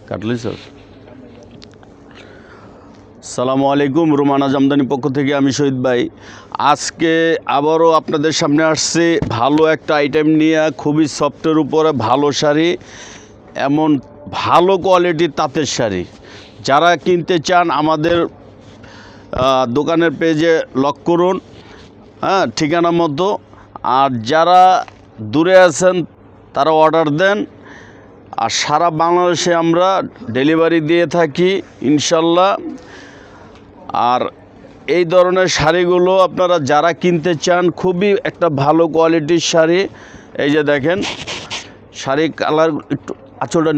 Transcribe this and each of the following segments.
কাটলি sir. আসসালামু আলাইকুম, রুমানা জামদানি পক্ষ থেকে আমি শহীদ ভাই। আজকে আবারও আপনাদের সামনে আসছে ভালো একটা আইটেম নিয়ে, খুবই সফটের উপরে ভালো শাড়ি, এমন ভালো কোয়ালিটির তাঁতের শাড়ি। যারা কিনতে চান আমাদের দোকানের পেজে লক করুন, হ্যাঁ, ঠিকানা মতো। আর যারা দূরে আছেন তারা অর্ডার দেন, আর সারা বাংলাদেশে আমরা ডেলিভারি দিয়ে থাকি ইনশাল্লাহ। আর এই ধরনের শাড়িগুলো আপনারা যারা কিনতে চান, খুবই একটা ভালো কোয়ালিটির শাড়ি। এই যে দেখেন শাড়ি কালার, একটু আঁচলটা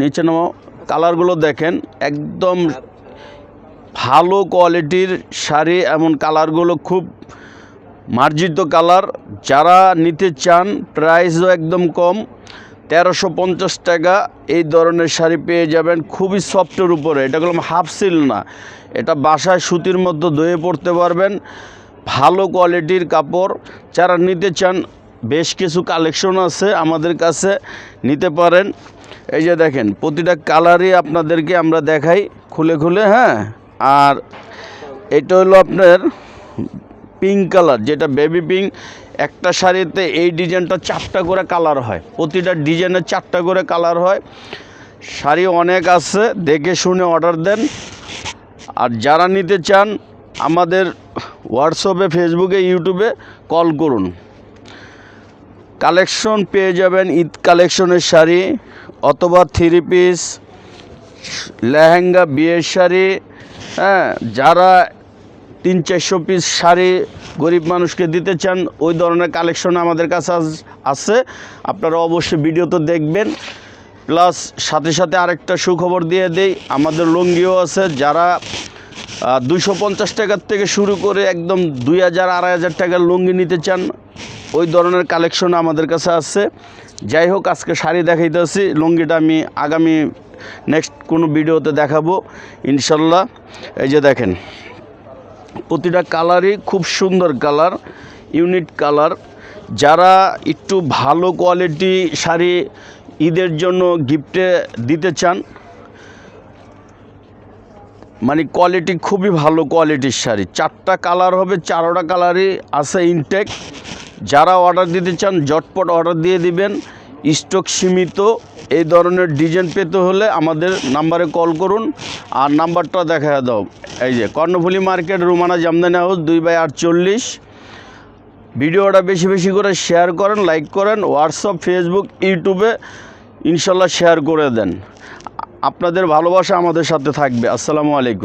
নিচে নামাও, কালারগুলো দেখেন, একদম ভালো কোয়ালিটির শাড়ি। এমন কালারগুলো খুব মার্জিত কালার। যারা নিতে চান, প্রাইসও একদম কম, 1350 টাকা এই ধরনের শাড়ি পেয়ে যাবেন, খুবই সফটের উপরে। এটা হলো হাফ সিল না, এটা বাসায় সুতির মধ্যে ধুয়ে পড়তে পারবেন, ভালো কোয়ালিটির কাপড়। যারা নিতে চান, বেশ কিছু কালেকশন আছে আমাদের কাছে, নিতে পারেন। এই যে দেখেন প্রতিটা কালারই আপনাদেরকে আমরা দেখাই খুলে খুলে, হ্যাঁ। আর এটা হলো আপনার পিঙ্ক কালার, যেটা বেবি পিঙ্ক। একটা শাড়িতে এই ডিজাইনটা 4টা করে কালার হয়, প্রতিটা ডিজাইনের 4টা করে কালার হয়। শাড়ি অনেক আছে, দেখে শুনে অর্ডার দেন। আর যারা নিতে চান আমাদের হোয়াটসঅ্যাপে, ফেসবুকে, ইউটিউবে কল করুন। কালেকশন পেয়ে যাবেন ঈদ কালেকশনের শাড়ি, অথবা 3 পিস, লেহেঙ্গা, বিয়ের শাড়ি, হ্যাঁ। যারা 300-400 পিস শাড়ি গরিব মানুষকে দিতে চান, ওই ধরনের কালেকশন আমাদের কাছে আছে। আপনারা অবশ্যই ভিডিওতে দেখবেন। প্লাস সাথে সাথে আরেকটা সুখবর দিয়ে দেই, আমাদের লুঙ্গিও আছে। যারা 250 টাকার থেকে শুরু করে একদম 2000-2500 টাকার লুঙ্গি নিতে চান, ওই ধরনের কালেকশন আমাদের কাছে আছে। যাই হোক, আজকে শাড়ি দেখাইতেছি, লুঙ্গিটা আমি আগামী নেক্সট কোনো ভিডিওতে দেখাবো ইনশাল্লাহ। এই যে দেখেন প্রতিটা কালারই খুব সুন্দর কালার, ইউনিক কালার। যারা একটু ভালো কোয়ালিটি শাড়ি ঈদের জন্য গিফটে দিতে চান, মানে কোয়ালিটি খুবই ভালো কোয়ালিটির শাড়ি, 4টা কালার হবে, 4টা কালারই আছে ইনটেক। যারা অর্ডার দিতে চান ঝটপট অর্ডার দিয়ে দিবেন, স্টক সীমিত। এই ধরনের ডিজাইন পেতে হলে আমাদের নাম্বারে কল করুন। আর নাম্বারটা দেখা দাও, এই যে কর্ণফুলী মার্কেট, রুমানা জামদানি হাউস, 2/48। ভিডিওটা বেশি বেশি করে শেয়ার করেন, লাইক করেন, হোয়াটসঅ্যাপ, ফেসবুক, ইউটিউবে ইনশাল্লাহ শেয়ার করে দেন। আপনাদের ভালোবাসা আমাদের সাথে থাকবে। আসসালামু আলাইকুম।